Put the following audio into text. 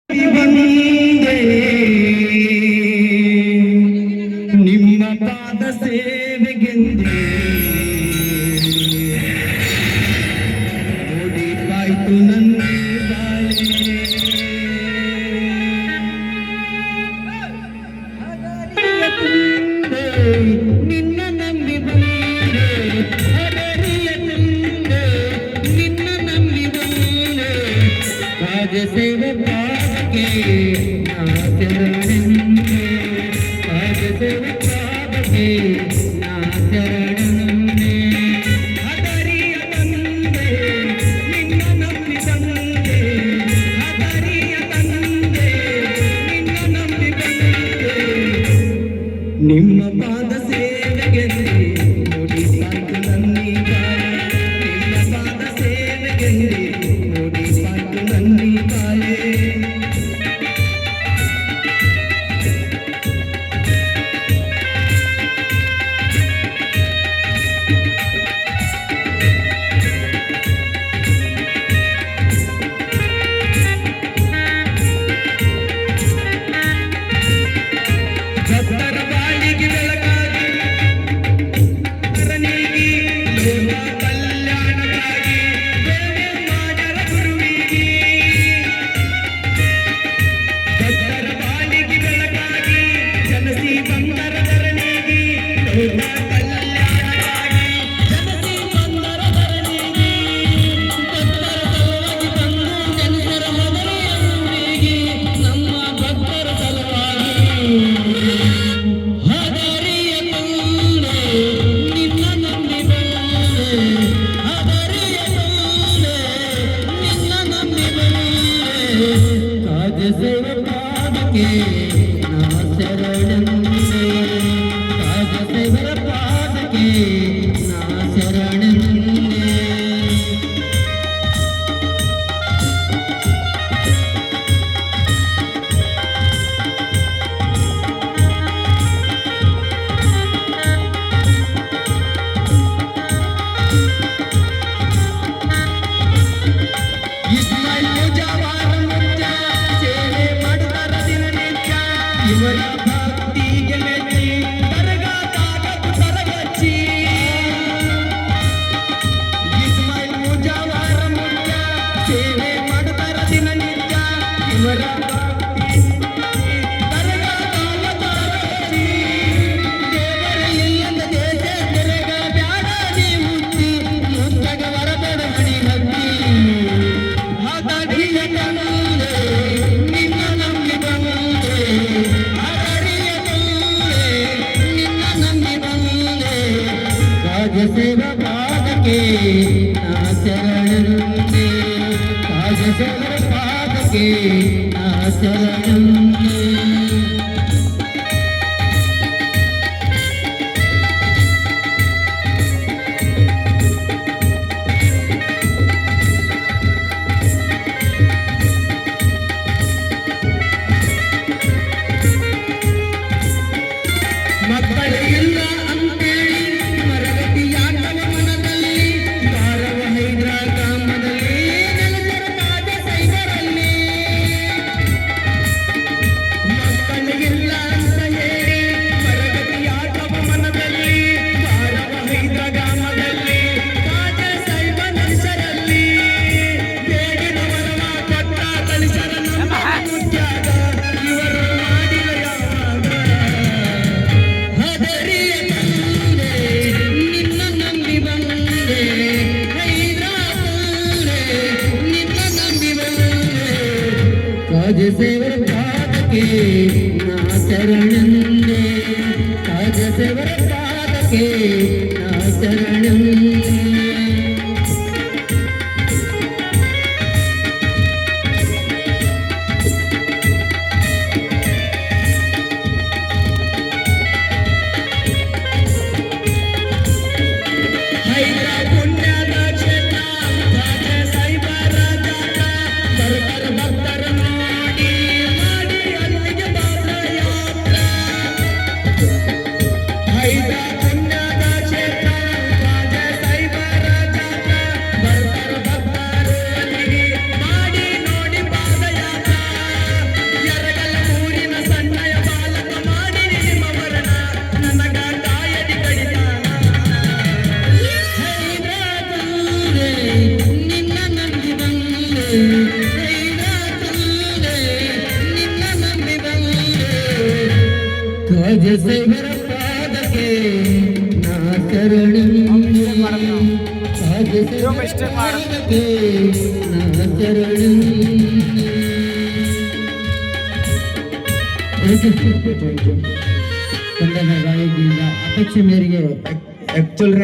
ಬಂದೆ ನಿಮ್ಮ ಪಾದ ಸೇವೆಗೆಂದೇ ಓಡಿಪಾಯ್ತು ನನ್ನ ಬಾಳೆ ನಿನ್ನ ನಂಬಿ ಬಂದೆ ಹದರಿಯ ತಂದೆ ನಿನ್ನ ನಂಬಿ ಬಂದೆ ಪಾದ ಸೇವೆ ಪಾದಕ್ಕೆ ನಾ ಶರಣೆಂದೆ ಪಾದ ಸೇವೆ ಪಾದಕ್ಕೆ ನಾ ಶರಣೆಂದೆ ಹದರಿಯ ತಂದೆ ನಿನ್ನ ನಂಬಿ ಬಂದೆ ಹದರಿಯ ತಂದೆ ನಿನ್ನ ನಂಬಿ ಬಂದೆ ನಿಮ್ಮ ಪಾದ ಸೇವೆಗೆಂದೇ ಓಡಿಪಾಯ್ತು ನನ್ನಿ ಬಾಳೆ ನಿಮ್ಮ ಪಾದ ಸೇವೆಗೆಂದೇ ಓಡಿಪಾಯ್ತು ನನ್ನಿ ಬಾಳೆ ಭಕ್ತರ ಬಾಳಿಗೆ ಬೆಳಕಾಗಿ ಶರಣೆಗೆ ಲೋಕ ಕಲ್ಯಾಣಕ್ಕಾಗಿ ದೇವಮಾಜರ ಗುರುವಿಗೆ ಭಕ್ತರ ಬಾಳಿಗೆ ಬೆಳಕಾಗಿ ಜನಸಿ ಬಂದರ ಧರಣಿಗೆ ಲೋಕ ಕಲ್ಯಾಣಕ್ಕಾಗಿ ಜನಸಿ ಬಂದರ ಧರಣಿಗೆ ಭಕ್ತರ ಸಲುವಾಗಿ ಬಂದು ಜನಸರ ಹದರಿಯ ಊರಿಗೆ ನಮ್ಮ ಭಕ್ತರ ಸಲುವಾಗಿ ಹದರಿಯ ತಂದೆ ನಿನ್ನ ನಂಬಿ ಬಂದೆ ಹದರಿಯ ತಂದೆ ನಿನ್ನ ನಂಬಿ ಬಂದೆ ಕಾಜ ಸೇವೆ ಪಾದಕ್ಕೆ ನಾ ಶರಣೆಂದೆ ಕಾಜ ಸೇವರ ಪಾದಕ್ಕೆ ನಾ ಶರಣೆಂದೆ ಇಸ್ಮಾಯಿಲ್ ಪೂಜಾವಾರ ಮುತ್ಯ ಸೇವೆ ಮಾಡುತ್ತಾರ ದಿನನಿತ್ಯ ಇವರ ಭಕ್ತಿಗೆ ಮೆಚ್ಚಿ ದರ್ಗಾದಾಗದು ತರಗಚ್ಚಿ ಇಸ್ಮಾಯಿಲ್ ಪೂಜಾವಾರ ಮುತ್ಯ ಸೇವೆ ಮಾಡುತ್ತಾರ ದಿನನಿತ್ಯ ಇವರ ಭಕ್ತಿ ದರ್ಗಾದಾಗದು ತರಗಚ್ಚಿ ದೇವರ ಇಲ್ಲದ ದೇಶ ತೆರೆಗ ಬ್ಯಾಡ ನೀ ಹುಟ್ಟಿ ಮುತ್ತಗ ವರದೊಡ ಮಣಿ ಹತ್ತಿ ಹದರಿಯ ತಂದೆ ನಿನ್ನ ನಂಬಿ ಬಂದೆ ಹದರಿಯ ತಂದೆ ನಿನ್ನ ನಂಬಿ ಬಂದೆ ಕಾಜ ಸೇವಾ ಪಾದಕ್ಕೆ ನಾ ಶರಣೆಂದೆ ಕಾಜ ಸೇವರ ಪಾದಕ್ಕೆ ನಾ ಶರಣೆಂದೆ ಮಕ್ಕಳಿಲ್ಲ ಅಂತೇಳಿ ಮರಗತಿಯಾಟವ ಮನದಲ್ಲಿ ಬಾರವ ಹೈದ್ರ ಗ್ರಾಮದಲ್ಲಿ ನೆಲಸರ ಪಾದ ಸೈಬರಲ್ಲಿ ಮಕ್ಕಳಿಗಿಲ್ಲ ಅಂತ ಹೇಳಿ ಮರಗತಿಯಾಟವ ಮನದಲ್ಲಿ ಬಾರವ ಹೈದ್ರ ಗ್ರಾಮದಲ್ಲಿ ಪಾದ ಸೈಬ ನೆಲಸರಲ್ಲಿ ಬೇಡಿದ ವರವ ಕೊಟ್ಟ ಕಲಿಸರ ನಮ್ಮ ಮುತ್ಯಾಗ ಇವರು ಮಾಡಿದ ಯಾವಾಗ ಹದರಿಯ ತಂದೆ ನಿನ್ನ ನಂಬಿ ಬಂದೆ ಹೈದರಾಬಾದೆ ನಿನ್ನ ನಂಬಿ ಬಂದೆ ಕಾಜ ಸೇವರ ಪಾದಕ್ಕೆ ನಾ ಶರಣೆಂದೆ ಕಾಜ ಸೇವರ ಪಾದಕ್ಕೆ ನಾ ಶರಣೆಂದೆ ಹೈದರ ಪುಣ್ಯದ ಕ್ಷೇತ್ರ ರಾಜ ಸೈಬರ ಜಾತ ಬರ್ಬರ ಭಕ್ತರ ನೋಡಿ ಮಾಡಿ ಅಲ್ಲಿಗೆ ಬಾರ ಯಾತ್ರ ಹೈದರ ಪುಣ್ಯದ ಕ್ಷೇತ್ರ ರಾಜ ಸೈಬರ ರಾಜಶೇಖರ ಪಾದಕ್ಕೆ ನಾ ಶರಣಿ ರಾಜಶೇಖರ ಪಾದಕ್ಕೆ ನಾ ಶರಣಿ ಕಂದನ ಗಾಯಕಿಯಿಂದ ಅಪೇಕ್ಷೆ ಮೇರೆಗೆ ಆಕ್ಚುಲ್